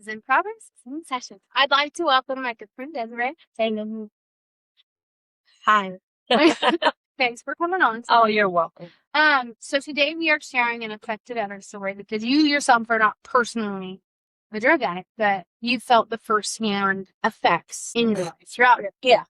in progress, in session. I'd like to welcome my good friend Desiree. Saying Hi. thanks for coming on. Oh, you're welcome. So today we are sharing an affected other story because you yourself are not personally a drug addict, but you felt the first-hand effects in your life throughout it. Yeah.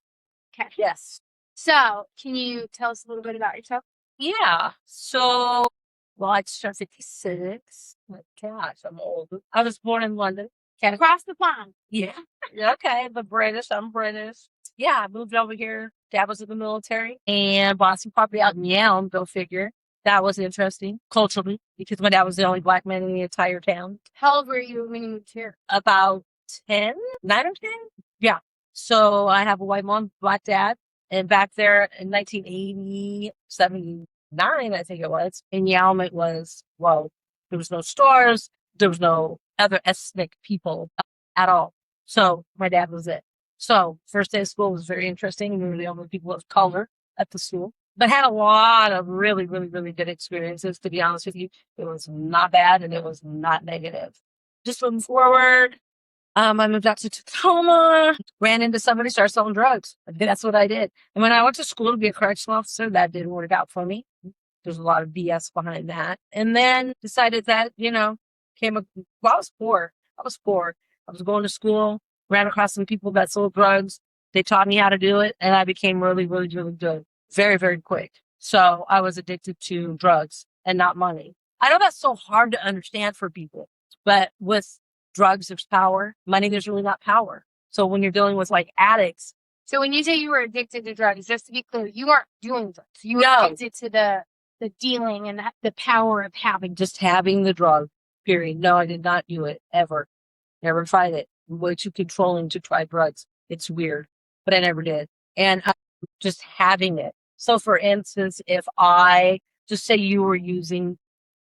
Okay. Yes. So, can you tell us a little bit about yourself? Yeah. So, well, I just turned 56. My gosh, I'm old. I was born in London. Okay. Across the pond. Yeah. Okay. But British. I'm British. Yeah. I moved over here. Dad was in the military and bought some property out in Yale. Go figure. That was interesting culturally because my dad was the only black man in the entire town. How old were you when you moved here? About 10, 9 or 10. Yeah. So I have a white mom, black dad. And back there in 1980, 79, I think it was, in Yalm, it was, well, there was no stores. There was no other ethnic people at all. So my dad was it. So first day of school was very interesting. We were the only people of color at the school, but had a lot of really, really, really good experiences. To be honest with you, it was not bad and it was not negative. Just moving forward, I moved out to Tacoma, ran into somebody, started selling drugs. That's what I did. And when I went to school to be a correctional officer, that didn't work out for me. There's a lot of BS behind that. And then decided that, well, I was poor. I was going to school, ran across some people that sold drugs. They taught me how to do it. And I became really, really, really good. Very, very quick. So I was addicted to drugs and not money. I know that's so hard to understand for people, but with drugs, there's power. Money, there's really not power. So when you're dealing with like addicts. So when you say you were addicted to drugs, just to be clear, you weren't doing drugs. You were No. addicted to the dealing and the power of having. Just having the drug, period. No, I did not do it ever. Never tried it. I'm way too controlling to try drugs. It's weird, but I never did. And just having it. So for instance, if I just say you were using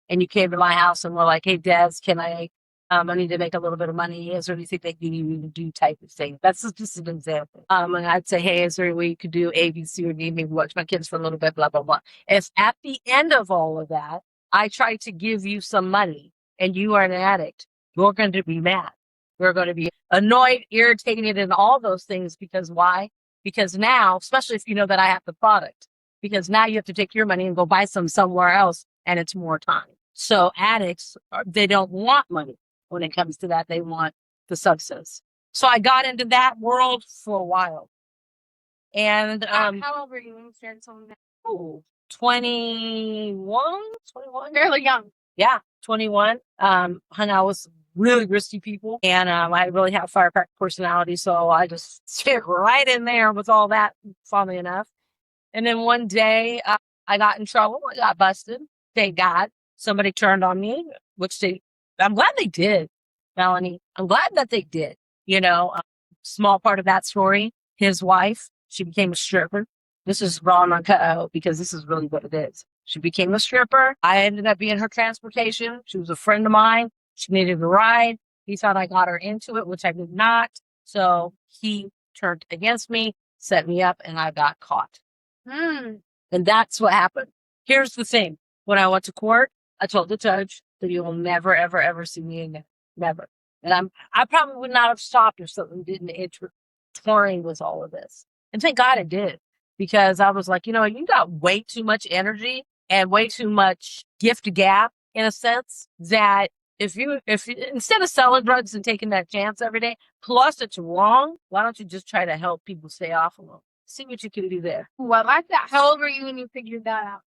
and you came to my house and were like, hey, Des, can I need to make a little bit of money. Is there anything that you need to do type of thing? That's just an example. And I'd say, hey, is there a way you could do A, B, C, or D, maybe watch my kids for a little bit, blah, blah, blah. If at the end of all of that, I try to give you some money and you are an addict, you're going to be mad. You're going to be annoyed, irritated, and all those things. Because why? Because now, especially if you know that I have the product, because now you have to take your money and go buy some somewhere else and it's more time. So addicts, they don't want money. When it comes to that, they want the substance. So I got into that world for a while. And how old were you when you started selling that? 21. Fairly young. Yeah, 21. And I was really risky people. And I really have firecracker personality. So I just fit right in there with all that, funnily enough. And then one day I got in trouble. I got busted. Thank God. Somebody turned on me, which I'm glad they did, Melanie. I'm glad that they did. Small part of that story, his wife, she became a stripper. This is raw and uncut out because this is really what it is. She became a stripper. I ended up being her transportation. She was a friend of mine. She needed a ride. He thought I got her into it, which I did not. So he turned against me, set me up, and I got caught. And that's what happened. Here's the thing. When I went to court, I told the judge that you will never, ever, ever see me again. Never. And I probably would not have stopped if something didn't intertwine with all of this. And thank God it did. Because I was like, you got way too much energy and way too much gift gap in a sense that if you instead of selling drugs and taking that chance every day, plus it's wrong, why don't you just try to help people stay off of them? See what you can do there. Ooh, I like that. How old were you when you figured that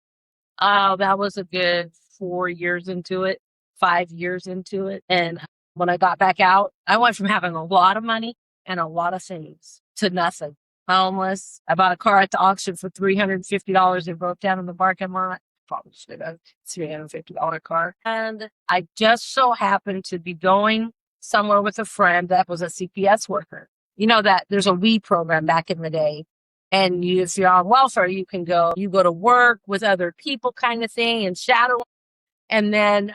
out? That was a good 4 years into it, 5 years into it. And when I got back out, I went from having a lot of money and a lot of things to nothing. Homeless. I bought a car at the auction for $350. It broke down in the parking lot. Probably should have $350 car. And I just so happened to be going somewhere with a friend that was a CPS worker. You know that there's a weed program back in the day. And if you're on welfare, you go to work with other people kind of thing and shadow. And then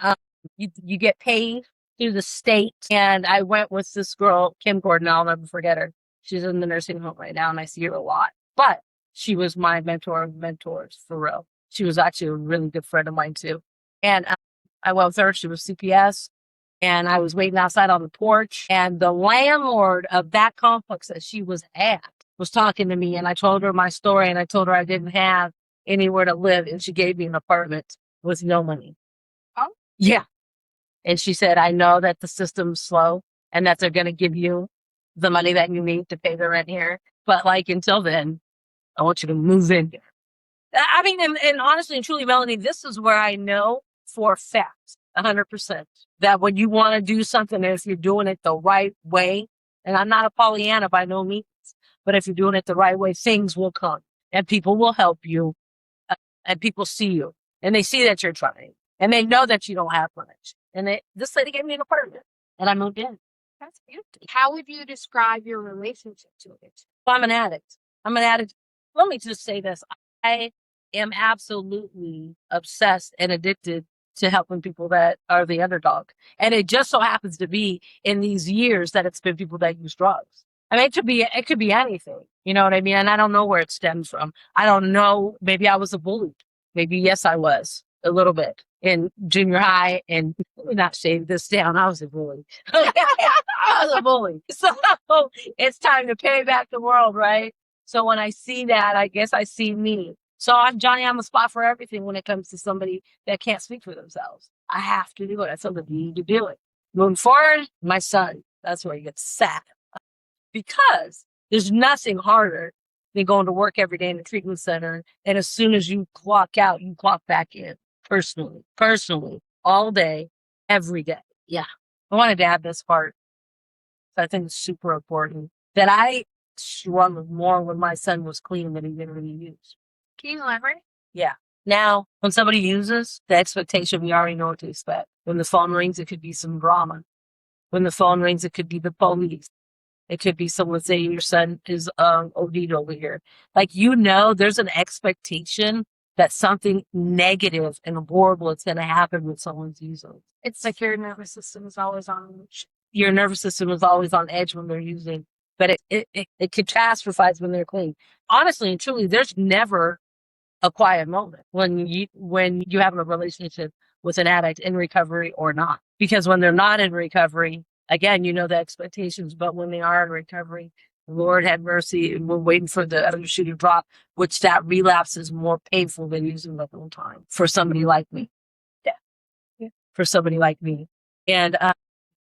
you get paid through the state. And I went with this girl, Kim Gordon. I'll never forget her. She's in the nursing home right now and I see her a lot. But she was my mentor of mentors, for real. She was actually a really good friend of mine too. And I went with her. She was CPS. And I was waiting outside on the porch, and the landlord of that complex that she was at was talking to me, and I told her my story, and I told her I didn't have anywhere to live, and she gave me an apartment with no money. Oh. Yeah. And she said, I know that the system's slow and that they're going to give you the money that you need to pay the rent here. But like, until then, I want you to move in here. I mean, and honestly and truly, Melanie, this is where I know for a fact, 100%, that when you want to do something, if you're doing it the right way, and I'm not a Pollyanna by no means, but if you're doing it the right way, things will come and people will help you and people see you and they see that you're trying and they know that you don't have much. And this lady gave me an apartment and I moved in. That's beautiful. How would you describe your relationship to it? Well, I'm an addict. Let me just say this. I am absolutely obsessed and addicted to helping people that are the underdog. And it just so happens to be in these years that it's been people that use drugs. I mean, it could be anything. You know what I mean? And I don't know where it stems from. I don't know. Maybe I was a bully. Maybe, yes, I was a little bit in junior high. And let me not shave this down. I was a bully. I was a bully. So it's time to pay back the world, right? So when I see that, I guess I see me. So I'm Johnny on the spot for everything when it comes to somebody that can't speak for themselves. I have to do it. I feel the need to do it. Moving forward, my son, that's where he gets sad. Because there's nothing harder than going to work every day in the treatment center. And as soon as you clock out, you clock back in personally, all day, every day. Yeah. I wanted to add this part. I think it's super important that I struggled more when my son was clean than he didn't really use. Can you elaborate? Yeah. Now, when somebody uses, the expectation, we already know what to expect. When the phone rings, it could be some drama. When the phone rings, it could be the police. It could be someone saying your son is OD'd over here. Like, there's an expectation that something negative and horrible is going to happen when someone's using. It's like your nervous system is always on edge. Your nervous system is always on edge when they're using, but it catastrophize when they're clean. Honestly and truly, there's never a quiet moment when you have a relationship with an addict in recovery or not. Because when they're not in recovery, again, the expectations, but when they are in recovery, Lord have mercy, and we're waiting for the other shoe to drop, which that relapse is more painful than using the whole time for somebody like me. Yeah. For somebody like me. And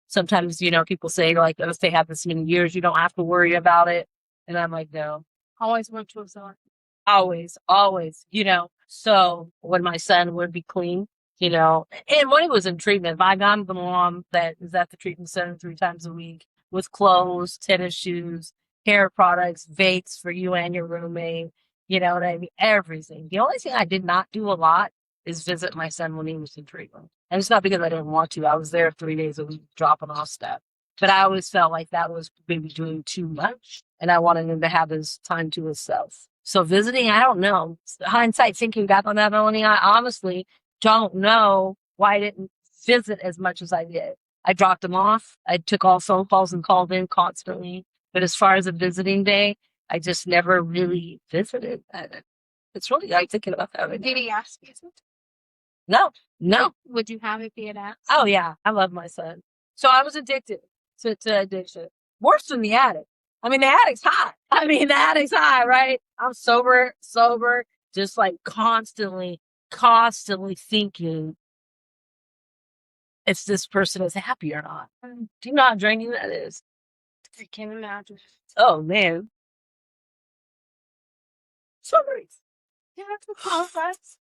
sometimes, people say, like, if they have this many years, you don't have to worry about it. And I'm like, no. Always want to absorb. Always. So when my son would be clean, and when he was in treatment, I'm the mom that is at the treatment center 3 times a week with clothes, tennis shoes, hair products, vapes for you and your roommate, you know what I mean? Everything. The only thing I did not do a lot is visit my son when he was in treatment. And it's not because I didn't want to. I was there 3 days a week dropping off stuff. But I always felt like that was maybe doing too much. And I wanted him to have his time to himself. So visiting, I don't know. Hindsight thinking back on that, Melanie, I honestly don't know why I didn't visit as much as I did. I dropped him off. I took all phone calls and called in constantly. But as far as a visiting day, I just never really visited. It's really, I'm thinking about that right now. Did he ask you something? No. Would you have it be an ask? Oh, yeah. I love my son. So I was addicted to addiction. Worse than the addict. I mean, the addict's high, right? I'm sober, just like constantly thinking if this person is happy or not. Do you know how draining that is? I can't imagine. Oh, man. Sorry. Yeah, that's complex.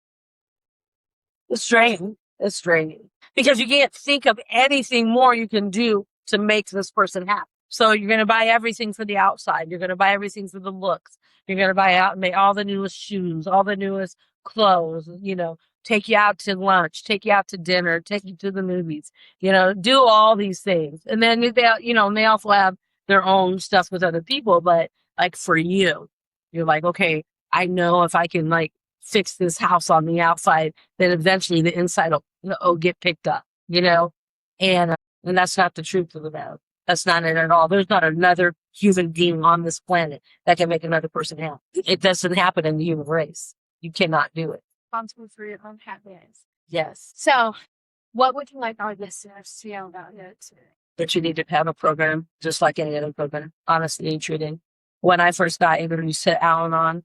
It's draining. Because you can't think of anything more you can do to make this person happy. So you're going to buy everything for the outside. You're going to buy everything for the looks. You're going to buy all the newest shoes, all the newest clothes, take you out to lunch, take you out to dinner, take you to the movies, do all these things. And then they also have their own stuff with other people. But like for you, you're like, okay, I know if I can like fix this house on the outside, then eventually the inside will get picked up, and that's not the truth of the matter. That's not it at all. There's not another human being on this planet that can make another person happy. It doesn't happen in the human race. You cannot do it. Responsible for your own happiness. Yes. So What would you like our listeners to know about it today? That you need to have a program just like any other program, honestly and truly. When I first got introduced to Al-Anon,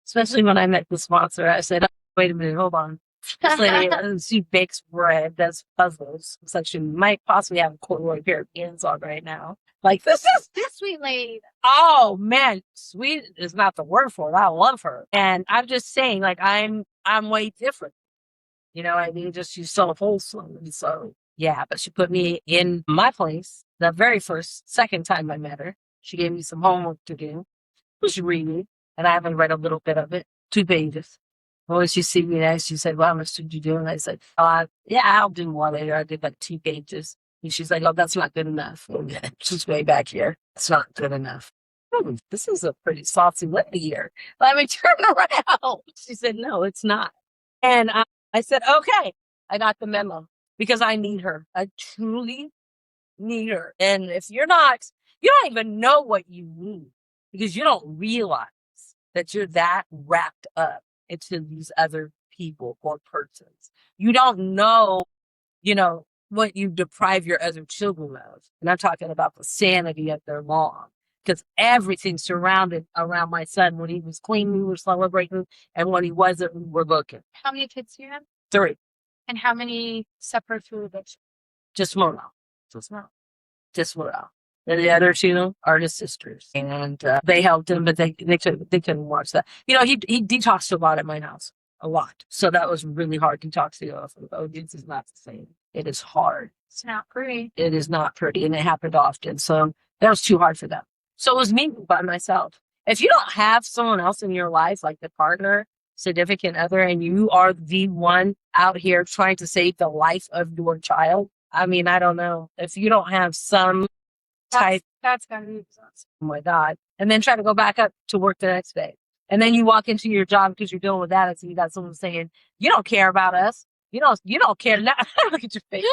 especially when I met the sponsor, I said, wait a minute, hold on. This lady, she bakes bread, does puzzles. Looks like she might possibly have a corduroy pair of pants on right now. Like, this is Sweet lady. oh man, sweet is not the word for it. I love her. And I'm just saying, like, I'm way different. You know what I mean? Just she's so wholesome. And so yeah, but she put me in my place the very second time I met her. She gave me some homework to do. Was reading, and I haven't read a little bit of it, 2 pages. When she see me next, she said, well, how much did you do? And I said, yeah, I'll do more later. I did like 2 pages. And she's like, oh, that's not good enough. She's way back here. It's not good enough. This is a pretty saucy lady here. Let me turn around. She said, no, it's not. And I said, okay, I got the memo because I need her. I truly need her. And if you're not, you don't even know what you need because you don't realize that you're that wrapped up into these other people or persons. You don't know, what you deprive your other children of. And I'm talking about the sanity of their mom. Because everything surrounded around my son. When he was clean, we were celebrating. And when he wasn't, we were looking. How many kids do you have? 3. And how many separate through addiction? Just Merrell. Just Merrell. And the other 2 are his sisters. And they helped him, but they couldn't watch that. He detoxed a lot at my house. A lot. So that was really hard detoxing off of ODs is not the same. It is hard. It's not pretty. It is not pretty. And it happened often. So that was too hard for them. So it was me by myself. If you don't have someone else in your life, like the partner, significant other, and you are the one out here trying to save the life of your child, I mean, I don't know. If you don't have some type, that's gotta be exhausting. oh my God, and then try to go back up to work the next day. And then you walk into your job because you're dealing with that, and so you got someone saying, you don't care about us. You don't care. Now. Look at your face.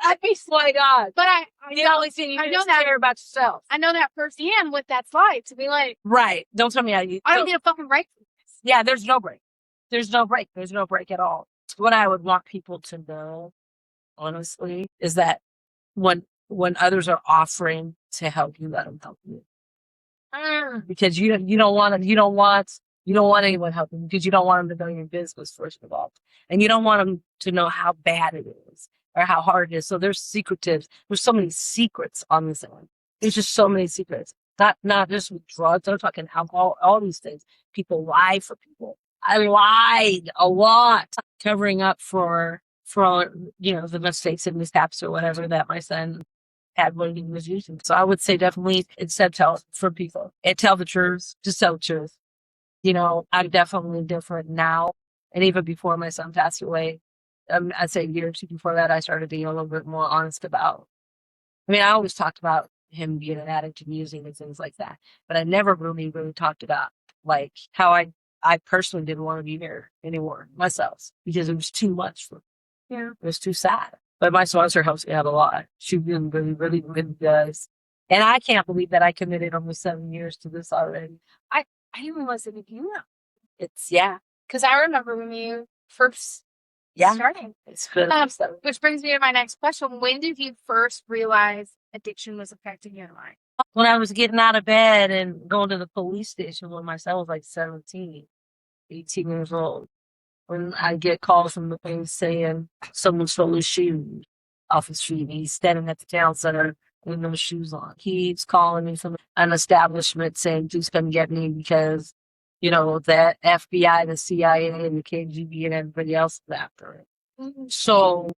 I'd be my God. But I The only thing you just care about yourself. I know that firsthand what that's like to be like, right. Don't tell me how you. I don't need a fucking break from this. Yeah, there's no break. There's no break. There's no break at all. What I would want people to know, honestly, is that when others are offering to help you, let them help you. Because you don't want anyone helping you because you don't want them to know your business, first of all. And you don't want them to know how bad it is or how hard it is. So there's secretives. There's so many secrets on this end. There's just so many secrets. Not just with drugs. I'm talking alcohol, all these things. People lie for people. I lied a lot covering up for the mistakes and mishaps or whatever that my son had when he was using. So I would say definitely instead tell for people and tell the truth. Just tell the truth. I'm definitely different now. And even before my son passed away, I'd say a year or 2 before that, I started being a little bit more honest about. I mean, I always talked about him being an addict to music and things like that, but I never really, really talked about like how I personally didn't want to be there anymore myself because it was too much for me. Yeah. It was too sad. But my sponsor helps me out a lot. She really, really, really, really does. And I can't believe that I committed almost 7 years to this already. I didn't realize it you know. It's, yeah. Because I remember when you first started. It's good. Which brings me to my next question. When did you first realize addiction was affecting your life? When I was getting out of bed and going to the police station when my son was like 17, 18 years old. When I get calls from the police saying someone stole his shoes off the street. He's standing at the town center with no shoes on. He's calling me from an establishment saying, please come get me because, the FBI, the CIA, and the KGB and everybody else is after it. Mm-hmm. So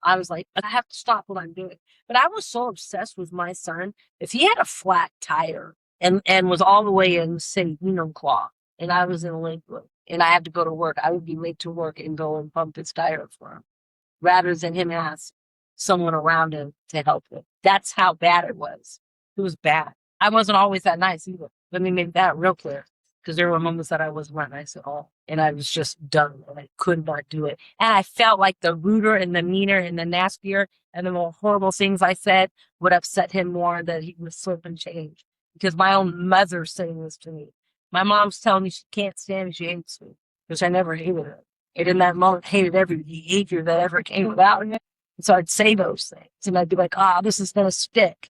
I was like, I have to stop what I'm doing. But I was so obsessed with my son. If he had a flat tire and was all the way in, say, Claw, and I was in Lakewood, and I had to go to work, I would be late to work and go and pump his tire for him rather than him ask someone around him to help him. That's how bad it was. It was bad. I wasn't always that nice either. Let me make that real clear because there were moments that I wasn't that nice at all. And I was just done and I could not do it. And I felt like the ruder and the meaner and the nastier and the more horrible things I said would upset him more that he would slip and change because my own mother's saying this to me. My mom's telling me she can't stand me. She hates me, which I never hated her. And in that moment, hated every behavior that ever came about. And so I'd say those things. And I'd be like, this is going to stick.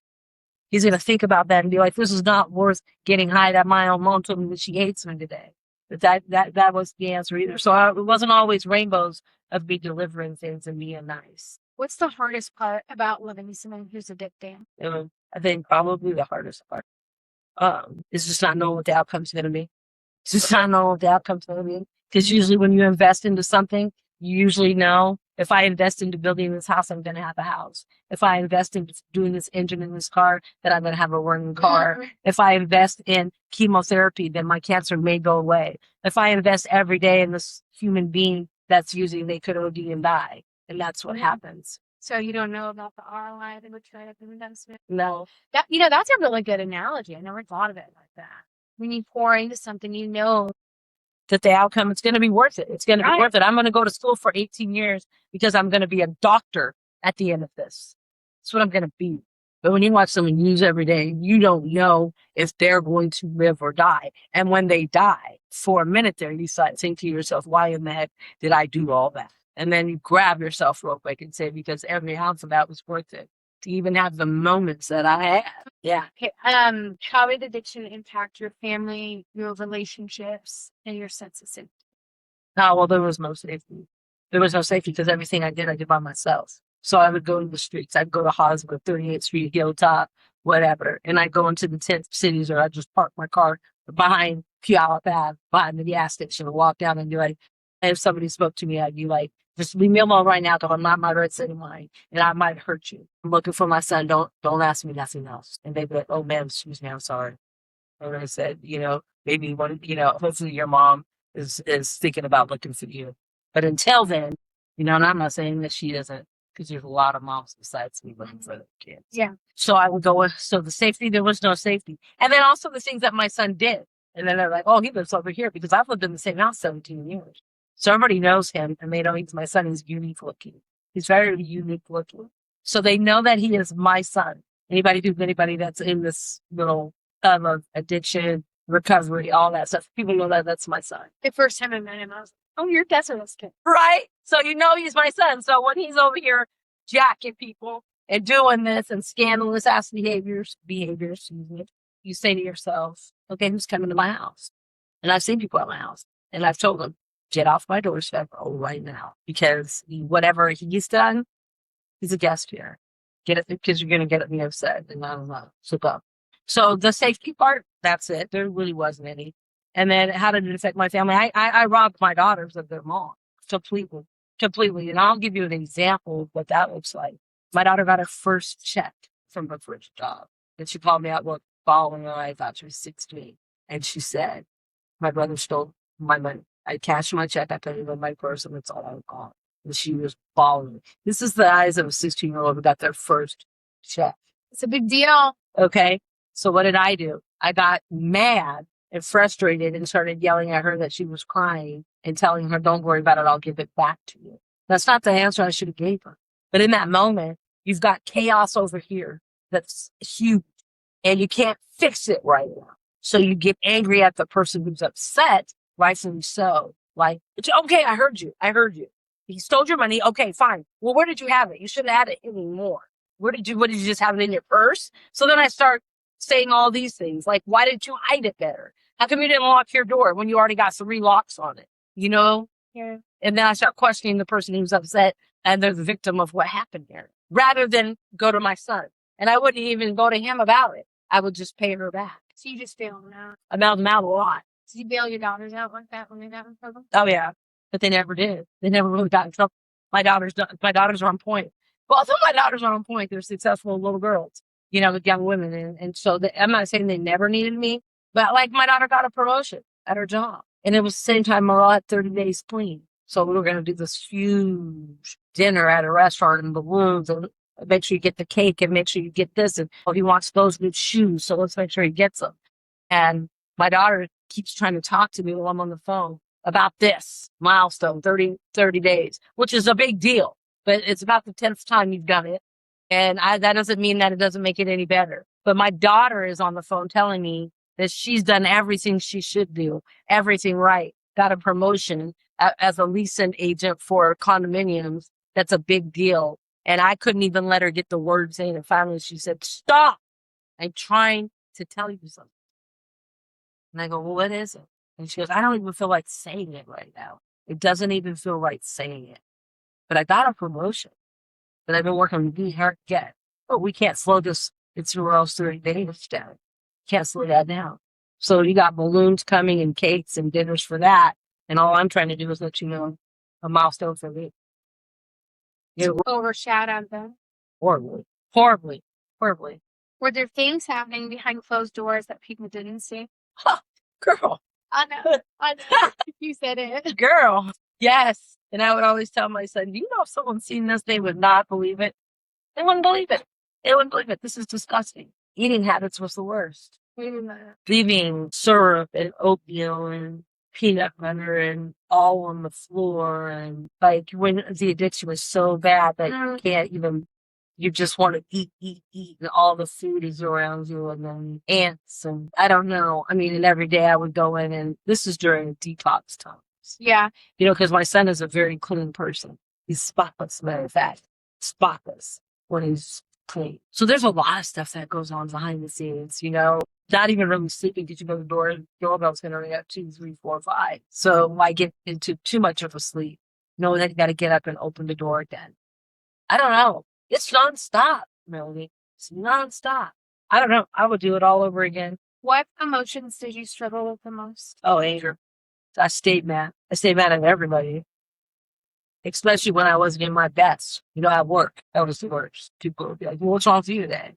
He's going to think about that and be like, this is not worth getting high. That my own mom told me that she hates me today. But that was the answer either. So it wasn't always rainbows of me delivering things and being nice. What's the hardest part about loving someone who's addicted? I think probably the hardest part is just not knowing what the outcome's going to be. It's just not knowing what the outcome's going to be. Because usually when you invest into something, you usually know, if I invest into building this house, I'm going to have a house. If I invest in doing this engine in this car, then I'm going to have a running car. If I invest in chemotherapy, then my cancer may go away. If I invest every day in this human being that's using, they could OD and die. And that's what happens. So you don't know about the ROI that would try to investment? No. That's a really good analogy. I never thought of it like that. When you pour into something, you know that the outcome, it's going to be worth it. It's going to be worth it. I'm going to go to school for 18 years because I'm going to be a doctor at the end of this. That's what I'm going to be. But when you watch someone use every day, you don't know if they're going to live or die. And when they die, for a minute there, you start saying to yourself, why in the heck did I do all that? And then you grab yourself real quick and say, because every ounce of that was worth it. To even have the moments that I had. Yeah. Okay. How did addiction impact your family, your relationships, and your sense of safety? Oh, well, there was no safety. There was no safety because everything I did by myself. So I would go to the streets. I'd go to Hollywood, 38th Street, Hilltop, whatever. And I'd go into the tent cities, or I'd just park my car behind Puyallup Ave, behind the gas station, and walk down and be like, if somebody spoke to me, I'd be like, just leave me alone right now because I'm not my right state of mind and I might hurt you. I'm looking for my son. Don't ask me nothing else. And they'd be like, oh, ma'am, excuse me, I'm sorry. And I said, maybe hopefully your mom is thinking about looking for you. But until then, and I'm not saying that she isn't, because there's a lot of moms besides me looking for their kids. Yeah. So I would go, so the safety, there was no safety. And then also the things that my son did. And then they're like, oh, he lives over here because I've lived in the same house 17 years. So everybody knows him, and they know he's my son. He's unique looking. He's very unique looking. So they know that he is my son. Anybody that's in this little of addiction, recovery, all that stuff, people know that that's my son. The first time I met him, I was like, oh, you're Desiree's kid. Right? So he's my son. So when he's over here jacking people and doing this and scandalous ass behaviors, you say to yourself, okay, who's coming to my house? And I've seen people at my house, and I've told them, get off my doorstep right now, because whatever he's done, he's a guest here. Get it, because you're going to get me upset, and I don't know. So go. So the safety part, that's it. There really wasn't any. And then how did it affect my family? I robbed my daughters of their mom completely. And I'll give you an example of what that looks like. My daughter got her first check from her first job, and she called me out following her. I thought she was 16, and she said, my brother stole my money. I cashed my check, I put it in my purse, and that's all I got. And she was bawling. This is the eyes of a 16-year-old who got their first check. It's a big deal. Okay. So what did I do? I got mad and frustrated and started yelling at her that she was crying and telling her, don't worry about it, I'll give it back to you. That's not the answer I should have gave her. But in that moment, you've got chaos over here that's huge, and you can't fix it right now. So you get angry at the person who's upset, rightfully so. Like, okay, I heard you. He stole your money. Okay, fine. Well, where did you have it? You shouldn't have had it anymore. What did you just have it in your purse? So then I start saying all these things, like, why didn't you hide it better? How come you didn't lock your door when you already got 3 locks on it? Yeah. And then I start questioning the person who's upset, and they're the victim of what happened there, rather than go to my son. And I wouldn't even go to him about it. I would just pay her back. So you just bailed them out. I bailed them out a lot. Did you bail your daughters out like that when they got in trouble? Oh, yeah. But they never did. They never really got in trouble. My daughters are on point. Both of my daughters are on point. They're successful little girls, with young women. And so I'm not saying they never needed me, but like my daughter got a promotion at her job. And it was the same time Merrell had 30 days clean. So we were going to do this huge dinner at a restaurant and balloons, and make sure you get the cake and make sure you get this. And he wants those new shoes, so let's make sure he gets them. And my daughter keeps trying to talk to me while I'm on the phone about this milestone, 30 days, which is a big deal. But it's about the 10th time you've done it. And that doesn't mean that it doesn't make it any better. But my daughter is on the phone telling me that she's done everything she should do, everything right, got a promotion, as a leasing agent for condominiums. That's a big deal. And I couldn't even let her get the words in. And finally she said, stop. I'm trying to tell you something. And I go, well, what is it? And she goes, I don't even feel like saying it right now. It doesn't even feel right saying it. But I got a promotion that I've been working really hard to get. But we can't slow this. It's Merrell's 30 days down. Can't slow that down. So you got balloons coming and cakes and dinners for that. And all I'm trying to do is let you know a milestone for me. It Overshadowed them. horribly, horribly, horribly. Were there things happening behind closed doors that people didn't see? Huh, girl. I know. I know. You said it. Girl. Yes. And I would always tell my son, do you know if someone's seen this, they would not believe it. They wouldn't believe it. They wouldn't believe it. This is disgusting. Eating habits was the worst. Leaving syrup and oatmeal and peanut butter and all on the floor. And like when the addiction was so bad that you can't even, you just want to eat, and all the food is around you, and then ants, and I don't know. I mean, and every day I would go in, and this is during detox times. Yeah. You know, because my son is a very clean person. He's spotless, matter of fact. Spotless when he's clean. So there's a lot of stuff that goes on behind the scenes, you know. Not even really sleeping because you go to the doorbell's going to ring at 2, 3, 4, 5. So I get into too much of a sleep. Know that you got to get up and open the door again. I don't know. It's nonstop, Melanie. It's nonstop. I don't know. I would do it all over again. What emotions did you struggle with the most? Oh, anger. I stayed mad. I stayed mad at everybody. Especially when I wasn't in my best. You know, at work. That was the worst. People would be like, well, what's wrong with you today?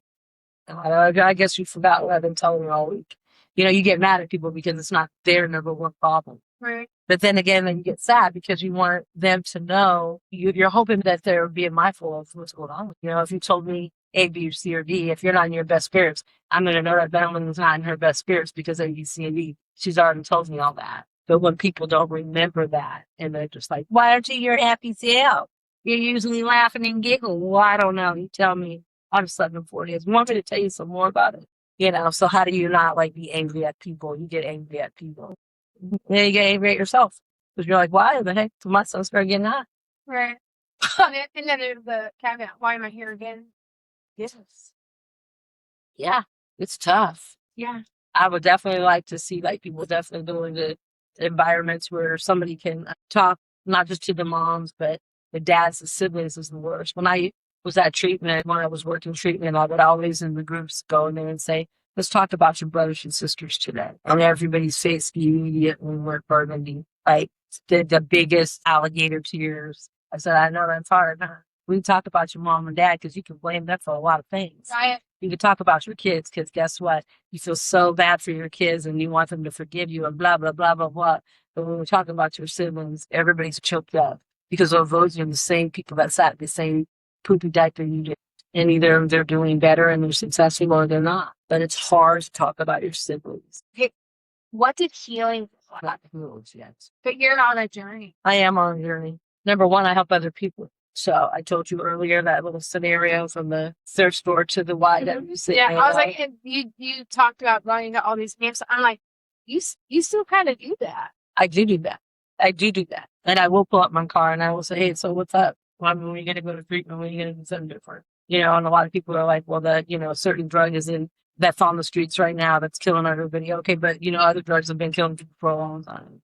And I guess you forgot what I've been telling you all week. You know, you get mad at people because it's not their number one problem. Right. But then again, then you get sad because you want them to know, you're hoping that they're being mindful of what's going on. You know, if you told me A, B, or C, or D, if you're not in your best spirits, I'm going to know that Bella's not in her best spirits because A, B, C, and D. She's already told me all that. But when people don't remember that, and they're just like, why aren't you your happy self? You're usually laughing and giggling. Well, I don't know. You tell me. I'm 740. You want me to tell you some more about it? You know, so how do you not like be angry at people? You get angry at people. Then you get angry at yourself. Because you're like, why the heck did my son start getting high? Right. And then there's the caveat, why am I here again? Yes. Yeah, it's tough. Yeah. I would definitely like to see like people definitely doing the environments where somebody can talk, not just to the moms, but the dads, the siblings is the worst. When I was at treatment, when I was working treatment, I would always in the groups go in there and say, let's talk about your brothers and sisters today. And everybody's face immediately went burgundy, like the biggest alligator tears. I said, I know that's hard. Huh? We talk about your mom and dad because you can blame them for a lot of things. Right. You can talk about your kids because guess what? You feel so bad for your kids and you want them to forgive you and blah, blah, blah, blah, blah. But when we're talking about your siblings, everybody's choked up because of those are the same people that sat in the same poopy diaper you did. And either they're doing better and they're successful or they're not. But it's hard to talk about your siblings. Okay. What did healing look like? Not healed yet. But you're on a journey. I am on a journey. Number one, I help other people. So I told you earlier that little scenario from the thrift store to the YWCA. Yeah, I was like, and you talked about running to all these games. I'm like, you still kind of do that. I do that. I do that. And I will pull up my car and I will say, hey, so what's up? Well, when are you going to go to treatment? When are you going to do something different? You know, and a lot of people are like, well, a certain drug is that's on the streets right now that's killing everybody. Okay, but, other drugs have been killing people for a long time.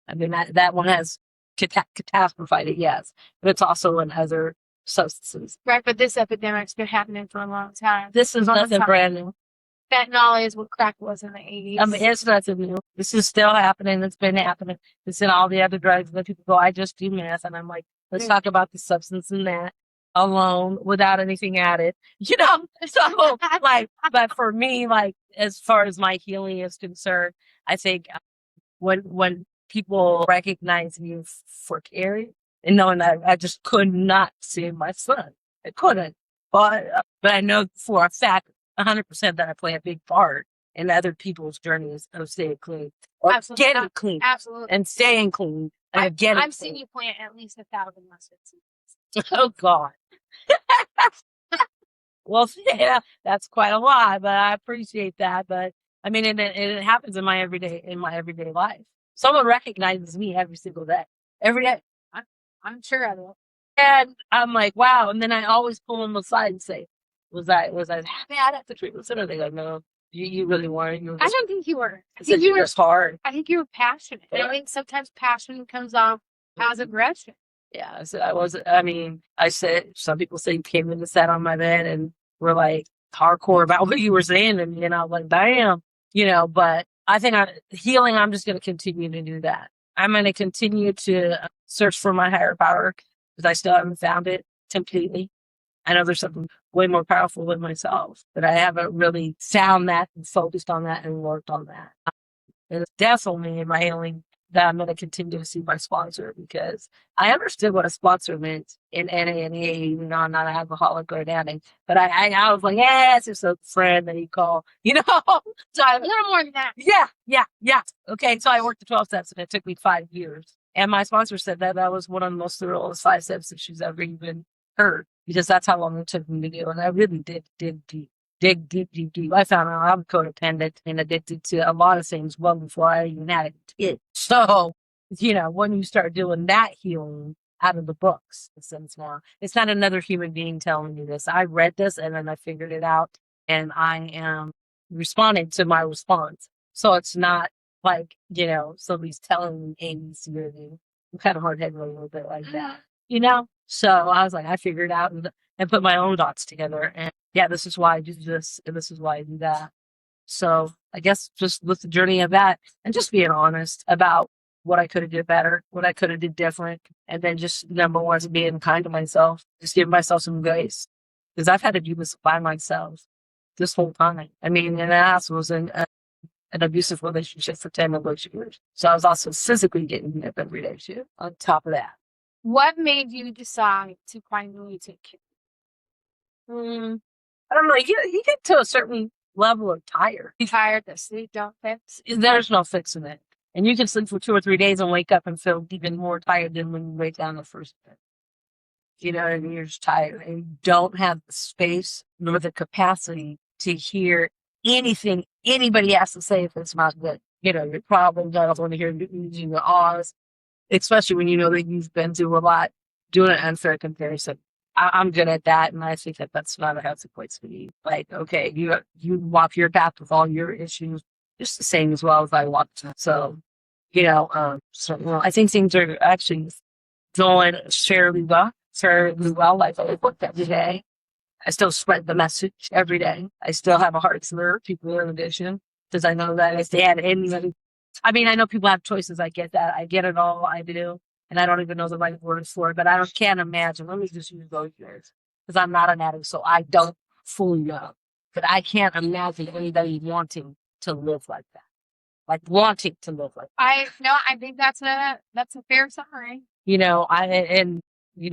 I mean, that one has catastrophized, yes, but it's also in other substances. Right, but this epidemic's been happening for a long time. This is nothing brand new. Fentanyl is what crack was in the 80s. I mean, it's nothing new. This is still happening. It's been happening. It's in all the other drugs. When people go, I just do meth. And I'm like, let's talk about the substance in that alone without anything added. So but for me, like, as far as my healing is concerned, I think when people recognize you for caring and knowing that I just could not save my son. I couldn't. But I know for a fact, 100% that I play a big part in other people's journeys of staying clean. Or Absolutely. getting clean. Absolutely. And staying clean. And I've seen you plant at least 1,000 mustards. Oh, God. Well, yeah, that's quite a lot, but I appreciate that. But I mean, it happens in my everyday life. Someone recognizes me every single day. every day. I'm sure I will. And I'm like, wow. And then I always pull them aside and say, was I bad at the treatment center? They go, no, you really weren't. You were I just, don't think you were. I said, you were just hard. I think you were passionate. And I think sometimes passion comes off as aggression. Yeah, I said, I said, some people say you came in and sat on my bed and were like hardcore about what you were saying. And, I was like, damn, but I think healing, I'm just going to continue to do that. I'm going to continue to search for my higher power because I still haven't found it completely. I know there's something way more powerful than myself, but I haven't really found that and focused on that and worked on that. And it's definitely in my healing that I'm going to continue to see my sponsor because I understood what a sponsor meant in NA and AA, I'm not an alcoholic or an addict, but I was like, yeah, it's just a friend that you call, So A little more than that. Yeah. Okay, so I worked the 12 steps and it took me 5 years. And my sponsor said that was one of the most thorough 5 steps that she's ever even heard because that's how long it took me to do. And I really did dig deep. I found out I'm codependent and addicted to a lot of things well before I even had it. So, when you start doing that healing out of the books, in a sense now, it's not another human being telling you this. I read this and then I figured it out and I am responding to my response. So it's not like, somebody's telling me ABC or D. I'm kind of hard-headed a little bit like that, So I was like, I figured out and put my own dots together. And yeah, this is why I do this and this is why I do that. So I guess just with the journey of that and just being honest about what I could have did better, what I could have did different. And then just number one is being kind to myself, just giving myself some grace. Because I've had to do this by myself this whole time. And that was in an abusive relationship for 10 of those years. So I was also physically getting beat up every day too, on top of that. What made you decide to finally take care? I don't know. You get to a certain level of tired. Tired, the sleep don't fix. There's no fixing it. And you can sleep for 2 or 3 days and wake up and feel even more tired than when you wake down the first day. And you're just tired and you don't have the space nor the capacity to hear anything anybody has to say if it's not good. Your problems. I don't want to hear using your R's, especially when you know that you've been through a lot, doing an unfair comparison. I'm good at that, and I think that's not a healthy place to be. Like, okay, you walk your path with all your issues just the same as well as I walked. So, I think things are actually going fairly well. Like I work every day. I still spread the message every day. I still have a heart for people in addition because I know that if they had anybody, I know people have choices. I get that. I get it all. I do. And I don't even know the right words for it, but can't imagine. Let me just use those words because I'm not an addict, so I don't fully know. But I can't imagine anybody wanting to live like that, like wanting to live like that. I think that's a fair summary.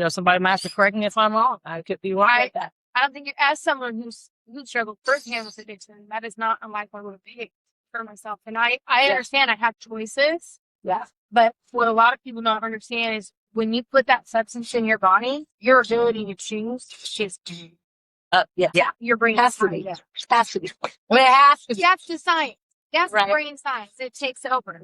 Somebody might have to correct me if I'm wrong. I could be wrong with that. I don't think as someone who struggled firsthand with addiction, that is not a life I would have picked for myself. And I understand I have choices. Yeah. But what a lot of people don't understand is when you put that substance in your body, your ability to choose shifts. Yeah. Your brain has to be. Yeah. Has to be. It has to be. That's the science. That's the brain science. It takes over.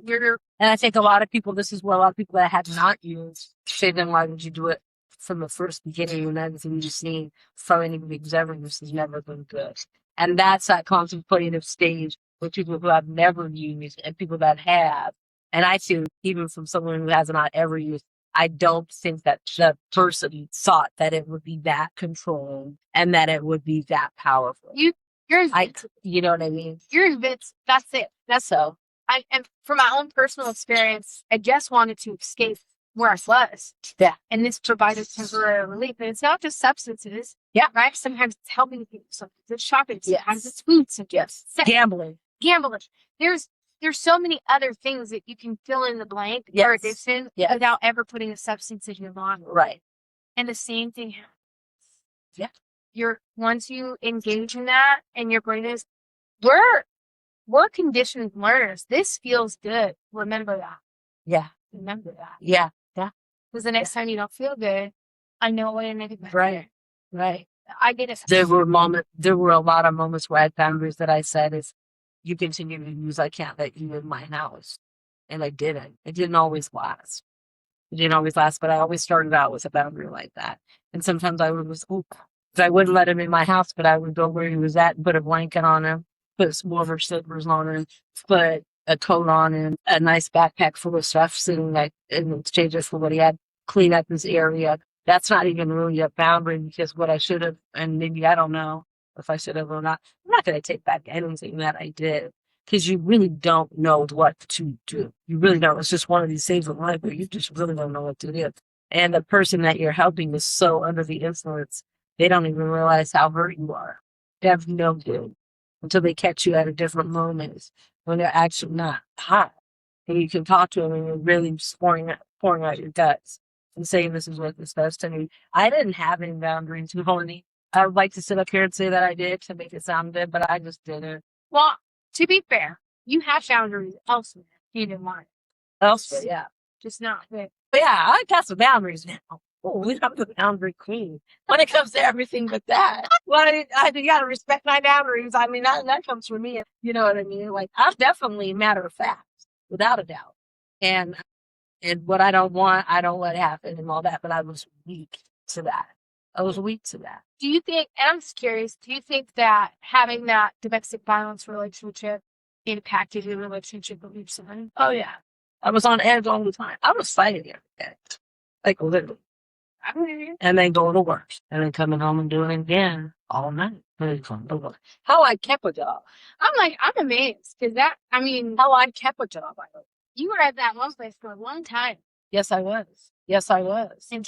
And I think a lot of people, this is what a lot of people that have not used say, then why did you do it from the first beginning when everything you've seen from anybody who's ever used has never been good? And that's that contemplative stage with people who have never used and people that have. And I think even from someone who has not ever used, I don't think that the person thought that it would be that controlling and that it would be that powerful. You're you know what I mean? You're invincible. That's it. That's so. And from my own personal experience, I just wanted to escape where I was. Yeah. And this provided temporary relief. And it's not just substances. Yeah. Right? Sometimes it's helping people. Sometimes it's shopping. Sometimes yes. it's food. Sometimes it's gambling. There's so many other things that you can fill in the blank yes. or addiction without ever putting a substance in your body. Right. And the same thing happens. Yeah. Once you engage in that and your brain is, we're conditioned learners. This feels good. Remember that. Yeah. Remember that. Yeah. Yeah. Because the next time you don't feel good, I know what to make it better. Right. Right. I get it. There were a lot of moments where I had boundaries that I said, if you continue to use, I can't let you in my house. And I didn't. It didn't always last. It didn't always last, but I always started out with a boundary like that. And sometimes I I wouldn't let him in my house, but I would go where he was at and put a blanket on him, put some wool slippers on him, put a coat on him, a nice backpack full of stuff, sitting like in exchange for what he had, clean up his area. That's not even really a boundary because what I should have, and maybe I don't know if I should have or not. I'm not going to take back anything that I did because you really don't know what to do. You really don't. It's just one of these things in life where you just really don't know what to do. And the person that you're helping is so under the influence, they don't even realize how hurt you are. They have no clue until they catch you at a different moment when they're actually not hot. And you can talk to them and you're really just pouring out your guts and saying this is what this does to me. I didn't have any boundaries. I would like to sit up here and say that I did to make it sound good, but I just didn't. Well, to be fair, you have boundaries elsewhere. You didn't want it. Elsewhere, yeah. Just not there. But yeah, I got some boundaries now. Oh, we have the boundary queen when it comes to everything but that. Well, I gotta respect my boundaries. I mean, that comes from me. You know what I mean? Like, I'm definitely matter of fact, without a doubt. And what I don't want, I don't let happen and all that. But I was weak to that. Do you think, and I'm just curious, do you think that having that domestic violence relationship impacted your relationship with your son? Oh, yeah. I was on edge all the time. I was fighting every day. Like, literally. And then going to work. And then coming home and doing it again all night. How I kept a job. I'm amazed. Because how I kept a job. You were at that one place for a long time. Yes, I was. And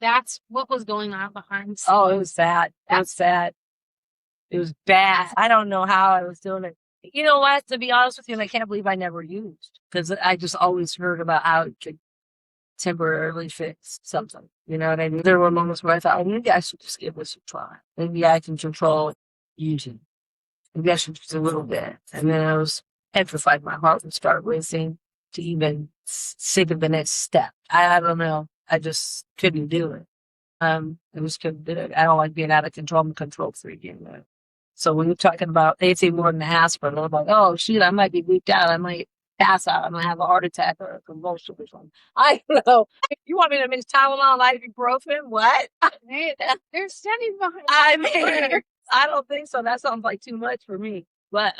that's what was going on behind the scenes. Oh, it was bad. It was bad. I don't know how I was doing it. You know what? To be honest with you, I can't believe I never used. Because I just always heard about how it could temporarily fix something. You know what I mean? There were moments where I thought, maybe I should just give this a try. Maybe I can control using. Maybe I should just a little bit. And then I was petrified. My heart would start racing to even think of the next step. I don't know. I just couldn't do it. Couldn't do it. I don't like being out of control. I'm a control freak. So when you're talking about anything more than the hospital, I'm like, oh, shoot, I might be weaked out. I might pass out. I might have a heart attack or a convulsion or something. I don't know. You want me to mix Tylenol and ibuprofen? What? They're standing behind. I mean, I don't think so. That sounds like too much for me. But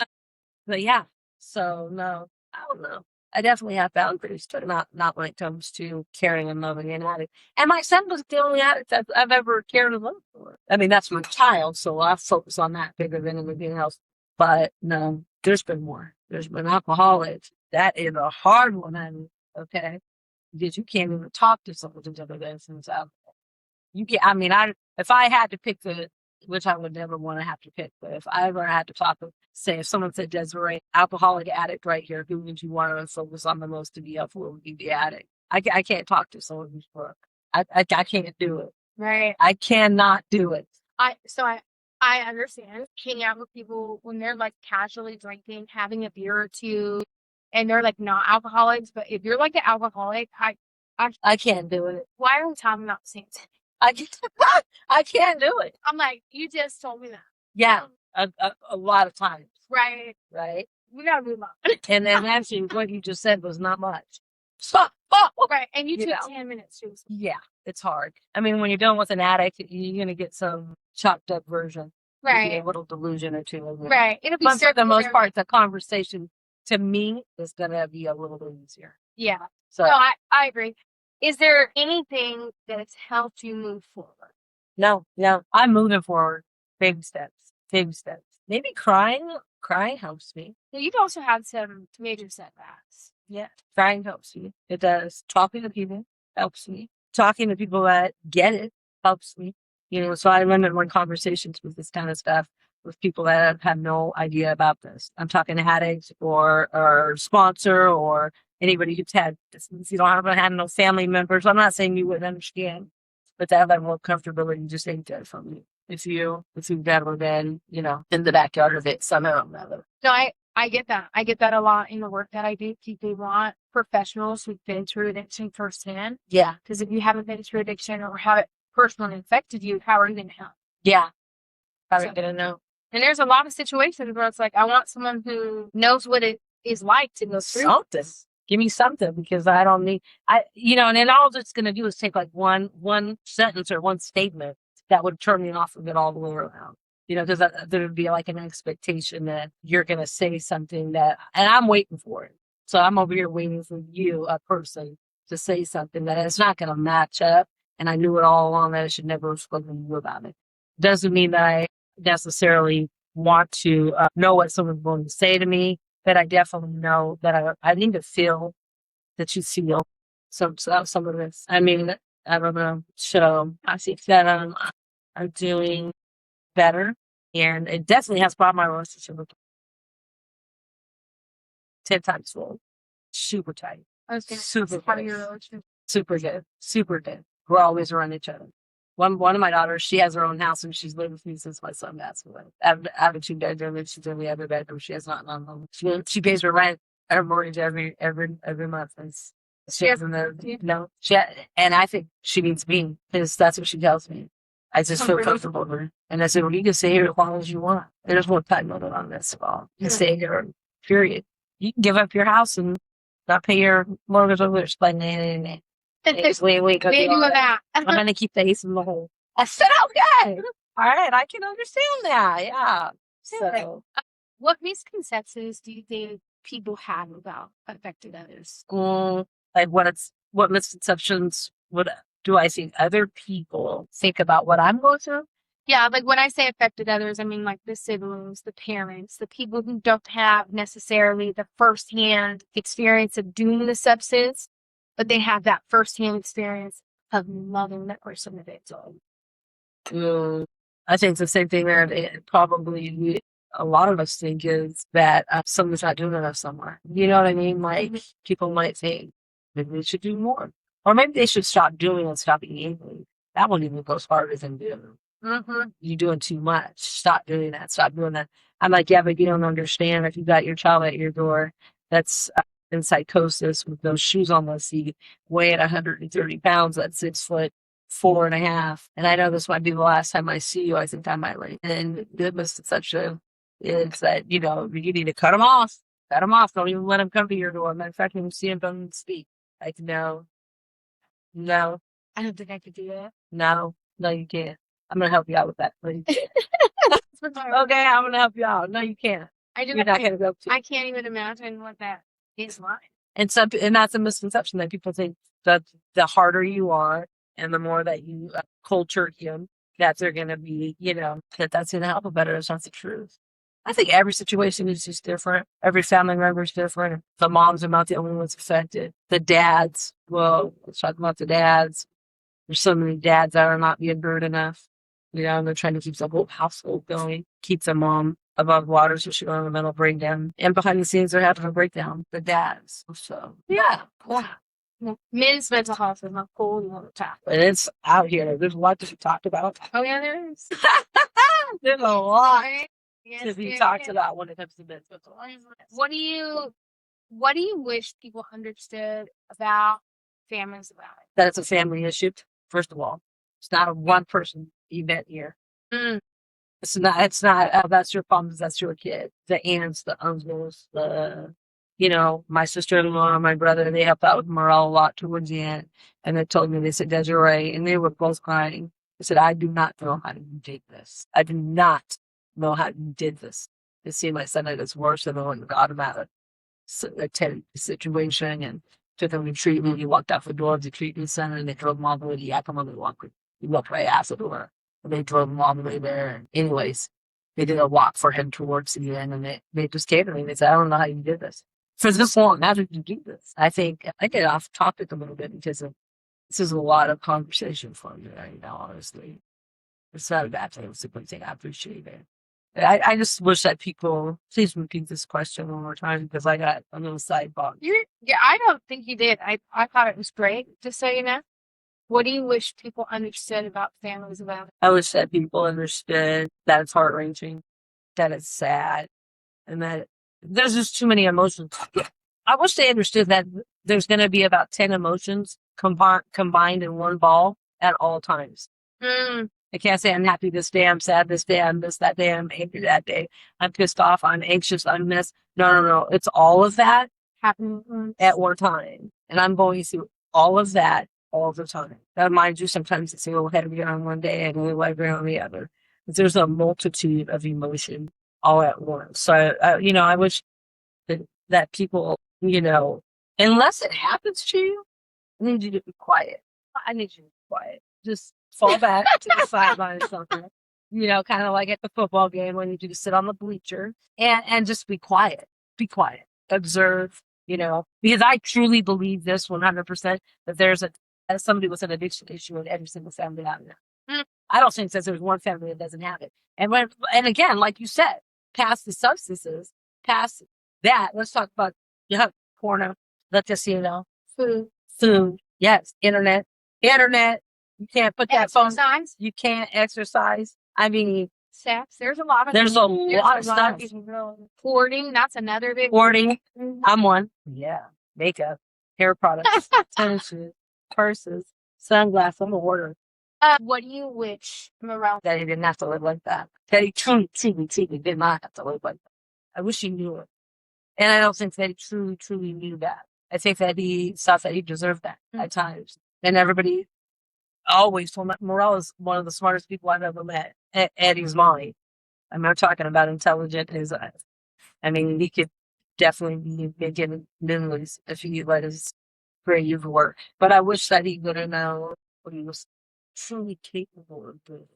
yeah. So no, I don't know. I definitely have boundaries, but not when it comes to caring and loving an addict. And my son was the only addict I've ever cared and loved for. I mean, that's my child, so I focus on that bigger than anything else. But no, there's been more. There's been alcoholics. That is a hard one, okay? Because you can't even talk to someone who's other than alcohol. You can't. I mean, if I had to pick which I would never want to have to pick, but if I ever had to talk to, say, if someone said, Desiree, alcoholic addict right here, who would you want to focus on the most to be helpful would be the addict. I can't talk to someone who's broke. I can't do it. Right. I cannot do it. I understand hanging out with people when they're like casually drinking, having a beer or two, and they're like not alcoholics. But if you're like an alcoholic, I can't do it. Why are we talking about the same thing? I can't do it. I'm like, you just told me that. Yeah, a lot of times. Right. We gotta move on. And then actually, what you just said was not much. Right, and you took 10 minutes too. Yeah, it's hard. I mean, when you're dealing with an addict, you're gonna get some chopped up version. Right. A little delusion or two. Right. It'll be but for the most part, the conversation to me is gonna be a little bit easier. Yeah. So no, I agree. Is there anything that has helped you move forward? No. I'm moving forward. Big steps. Maybe crying helps me. You've also had some major setbacks. Yeah. Crying helps me. It does. Talking to people helps me. Talking to people that get it helps me. So I limit my conversations with this kind of stuff with people that have no idea about this. I'm talking to addicts or sponsor or anybody who's had this. You don't have no family members. I'm not saying you wouldn't understand, but to have that more comfortability just ain't good for me. If you've ever been, in the backyard of it somehow or another. No, I get that. I get that a lot in the work that I do. People want professionals who've been through addiction firsthand. Yeah. Because if you haven't been through addiction or have it personally affected you, how are you going to help? Yeah. How are you going to know? And there's a lot of situations where it's like, I want someone who knows what it is like to go through something. Give me something because I don't need, and then all it's going to do is take like one sentence or one statement that would turn me off of it all the way around. Because there would be like an expectation that you're going to say something and I'm waiting for it. So I'm over here waiting for you, a person, to say something that it's not going to match up. And I knew it all along that I should never have spoken to you about it. Doesn't mean that I necessarily want to know what someone's going to say to me, but I definitely know that I need to feel that you feel some of this. I mean, I don't know. So I think that I'm doing better, and it definitely has brought my relationship with 10 times full. Super tight. I was gonna Super say, how do close. your relationship? Super good. Super good. We're always around each other. One of my daughters, she has her own house and she's lived with me since my son passed away. I have a 2-bedroom. She's in the other bedroom. She has not an home. She pays her rent, her mortgage every month. And she has and I think she needs me because that's what she tells me. I just feel comfortable with her. And I said, well, you can stay here as long as you want. There's no time limit on this at all. You can stay here, period. You can give up your house and not pay your mortgage over there. Wait, They do that. I'm going to keep the ace in the hole. I said, okay. All right. I can understand that. Yeah. So, What misconceptions do you think people have about affected others? like what misconceptions do I think other people think about what I'm going through? Yeah, like when I say affected others, I mean like the siblings, the parents, the people who don't have necessarily the firsthand experience of doing the substance, but they have that firsthand experience of loving that person that it's on. I think the same thing that probably a lot of us think is that someone's not doing enough somewhere. You know what I mean? Like people might think maybe they should do more, or maybe they should stop doing and stop being angry. That one even goes harder than doing. You're doing too much. Stop doing that. Stop doing that. I'm like, yeah, but you don't understand. If you got your child at your door that's in psychosis with those shoes on the seat, weighing 130 pounds, that's 6'4.5". And I know this might be the last time I see you. I think I might leave. And the misconception is that, you need to cut them off. Cut them off. Don't even let them come to your door. Matter of fact, when you see them, don't even speak. Like, no. I don't think I could do that. No, you can't. I'm going to help you out with that, please. Okay, I'm going to help you out. No, you can't. You're not going to go to. I can't even imagine what that is like. And that's a misconception that people think that the harder you are and the more that you culture him, that they're going to be, that's going to help him better. It's not the truth. I think every situation is just different. Every family member is different. The moms are not the only ones affected. The dads, well, let's talk about the dads. There's so many dads that are not being heard enough. And they're trying to keep the whole household going, keep the mom above water so she don't have a mental breakdown. And behind the scenes, they're having a breakdown, the dads. So, yeah. Men's mental health is not cool all the time. And it's out here. There's a lot to be talked about. Oh, yeah, there is. There's a lot to Yes, be talked about when it comes to men's mental health. What do you wish people understood about families about it? That it's a family issue, first of all. It's not a one-person event here. It's not, oh, that's your problem, that's your kid. The aunts, the uncles, my sister-in-law, my brother, they helped out with Merrell a lot towards the end. And they told me, they said, Desiree, and they were both crying. They said, I do not know how you did this. I do not know how you did this. To see my son, it is worse than the automatic situation and took him to treatment. He walked out the door of the treatment center and they drove him all the way to Yakima. He walked right out the door. And they drove him all the way there. And anyways, they did a walk for him towards the end and they just came to me and they said, I don't know how you did this. For this long, how did you do this? I think I get off topic a little bit because this is a lot of conversation for me right now, honestly. It's not a bad thing. It's a good thing. I appreciate it. I just wish that people please repeat this question one more time because I got a little sidebar. Yeah, I don't think you did. I thought it was great, just so you know. What do you wish people understood about families about it? I wish that people understood that it's heart-wrenching, that it's sad, and that there's just too many emotions. I wish they understood that there's going to be about 10 emotions combined in one ball at all times. I can't say I'm happy this day, I'm sad this day, I'm this that day, I'm angry that day, I'm pissed off, I'm anxious, I'm this. No. It's all of that. happening at one time. And I'm going through all of that all the time. Now, mind you, sometimes it's a little heavier on one day and a little lighter on the other. But there's a multitude of emotion all at once. So, I wish that people, unless it happens to you, I need you to be quiet. I need you to be quiet. Just fall back to the sideline or something. Kind of like at the football game when you do sit on the bleacher and just be quiet. Be quiet. Observe, because I truly believe this 100% that as somebody with an addiction issue in every single family out there. I don't think that there's one family that doesn't have it. And again, like you said, past the substances, past that, let's talk about porno, the casino, food, yes, internet. You can't put that phone. You can't exercise. I mean, sex. There's a lot of stuff. Hoarding, that's another big hoarding. I'm one. Yeah, makeup, hair products, tennis shoes, purses, sunglasses. I'm a hoarder. What do you wish, Merrell? That he didn't have to live like that. That he truly did not have to live like that. I wish he knew it. And I don't think that he truly knew that. I think that he thought that he deserved that at times. And everybody always told me Merrell is one of the smartest people I've ever met. Eddie's mind. I'm not talking about intelligent in his eyes. I mean, he could definitely be given millions if he let his brain work. But I wish that he would have known what he was truly capable of doing.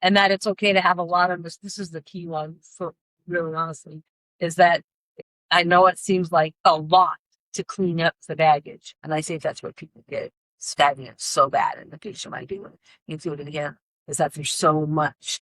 And that it's okay to have a lot of this. This is the key one, for really honestly, is that I know it seems like a lot to clean up the baggage. And I think that's what people get stagnant so bad. And the patient might do it. You do it again. Is that there's so much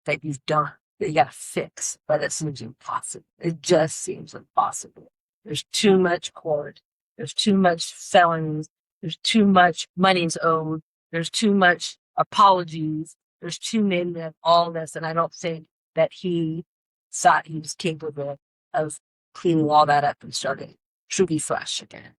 that you've done that you got to fix, but it seems impossible. It just seems impossible. There's too much court. There's too much felonies. There's too much money's owed. There's too much apologies. There's too many of all this. And I don't think that he thought he was capable of cleaning all that up and starting truly fresh again.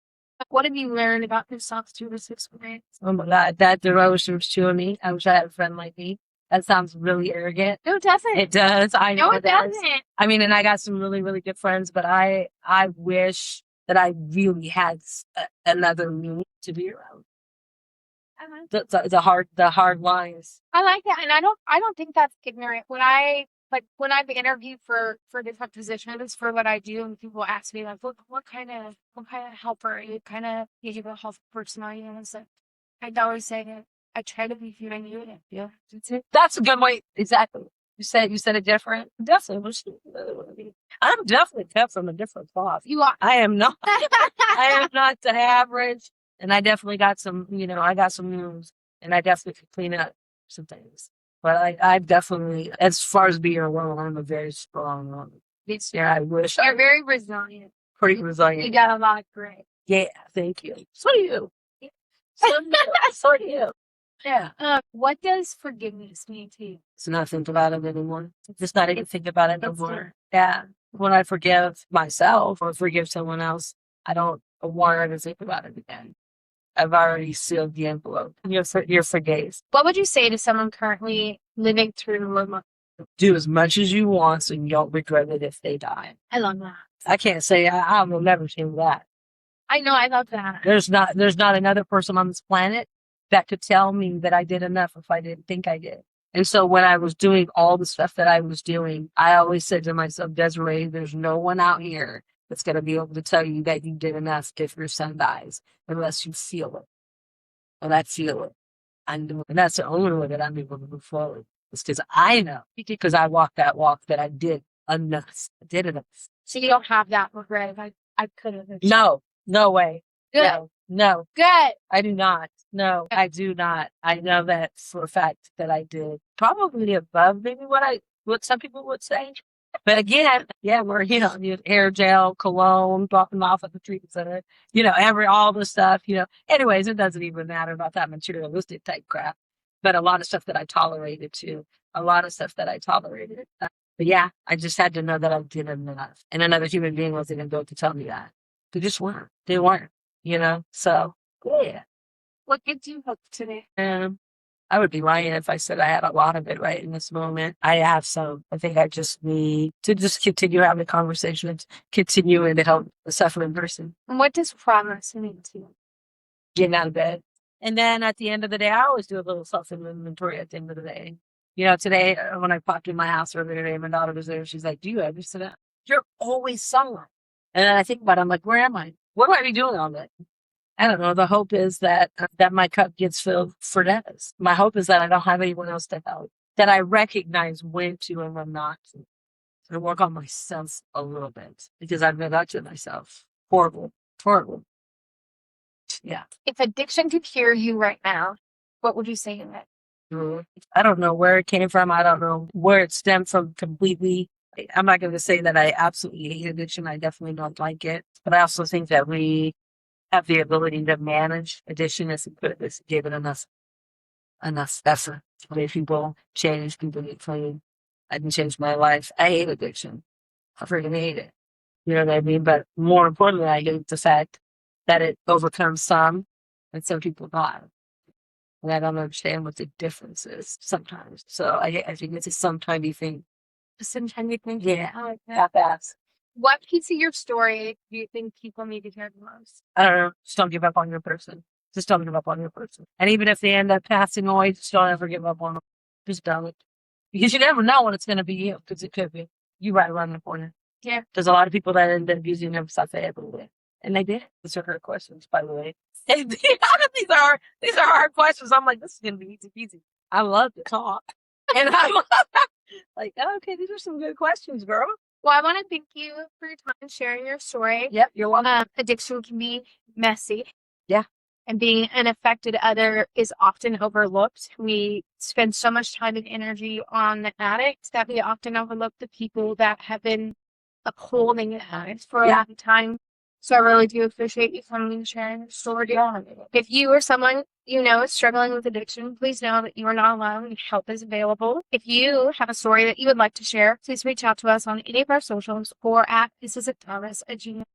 What have you learned about yourself through this experience? Oh my God, there always was two of me. I wish I had a friend like me. That sounds really arrogant. No, it doesn't. It does. I know it doesn't. I mean, and I got some really, really good friends, but I wish that I really had another me to be around. The hard lines. I like that, and I don't think that's ignorant. When I've interviewed for different positions for what I do, and people ask me like, what kind of helper are you? Kind of behavioral health person are you? And it's like, I'd always say that I try to be who I knew it. Yeah, that's a good way. Exactly. You said it different. Definitely. I'm definitely cut from a different cloth. You are. I am not. I am not the average. And I definitely got some, I got some moves, and I definitely could clean up some things. But I definitely, as far as being alone, I'm a very strong woman. Yeah, I wish. You're very resilient. Pretty resilient. You got a lot of grit. Yeah, thank you. So do you. So do you. Yeah. What does forgiveness mean to you? It's not think about it anymore. Just not even think about it anymore. Yeah. When I forgive myself or forgive someone else, I don't want to think about it again. I've already sealed the envelope. You're forgave. What would you say to someone currently living through do as much as you want so you don't regret it if they die? I love that. I can't say I will never say that. I know, I love that. There's not another person on this planet that could tell me that I did enough if I didn't think I did. And so when I was doing all the stuff that I was doing, I always said to myself, Desiree, there's no one out here that's going to be able to tell you that you did enough if your son dies, unless you feel it. And I feel it. And that's the only way that I'm able to move forward. It's because I know, because I walked that walk, that I did enough. I did enough. So you don't have that regret. I could have. No way. Good. No. Good. I do not. No, I do not. I know that for a fact that I did. Probably above maybe what some people would say. But again, yeah, we're, hair gel, cologne, dropping them off at the treatment center, all the stuff, Anyways, it doesn't even matter about that materialistic type crap. But a lot of stuff that I tolerated too. But yeah, I just had to know that I did enough. And another human being wasn't going to go to tell me that. They just weren't. They weren't, So, yeah. What gives you hope today? I would be lying if I said I had a lot of it right in this moment. I have some. I think I just need to just continue having the conversations, continuing to help the suffering person. And what does progress mean to you? Getting out of bed. And then at the end of the day, I always do a little self-inventory at the end of the day. You know, today when I popped in my house earlier today, my daughter was there. She's like, "Do you ever sit down? You're always somewhere." And then I think about it. I'm like, "Where am I? What do I be doing all day?" I don't know. The hope is that my cup gets filled for Des. My hope is that I don't have anyone else to help. That I recognize when to and when not to. And work on myself a little bit because I've neglected myself. Horrible. Horrible. Yeah. If addiction could cure you right now, what would you say in it? I don't know where it came from. I don't know where it stemmed from completely. I'm not going to say that I absolutely hate addiction. I definitely don't like it. But I also think that we have the ability to manage addiction as we put it, this give it enough effort. To make people change, people get clean. I can change my life. I hate addiction. I freaking hate it. You know what I mean? But more importantly, I hate the fact that it overcomes some and some people not. And I don't understand what the difference is sometimes. So I think it's a sometimey thing. A sometimey thing? Yeah. I like that. Half ass. What piece of your story do you think people need to hear the most? I don't know. Just don't give up on your person. Just don't give up on your person. And even if they end up passing away, just don't ever give up on them. Just don't. Because you never know when it's going to be you. Because it could be. You right around the corner. Yeah. There's a lot of people that end up using themselves everywhere. And they did. These are hard questions, by the way. these are hard questions. I'm like, this is gonna be easy peasy. I love to talk. And I'm like, oh, okay, these are some good questions, girl. Well, I want to thank you for your time and sharing your story. Yep, you're welcome. Addiction can be messy. Yeah. And being an affected other is often overlooked. We spend so much time and energy on the addict that we often overlook the people that have been upholding the addict for a long time. So I really do appreciate you coming and sharing your story. If you or someone you know is struggling with addiction, please know that you are not alone and help is available. If you have a story that you would like to share, please reach out to us on any of our socials or at thisisathomas@gmail.com.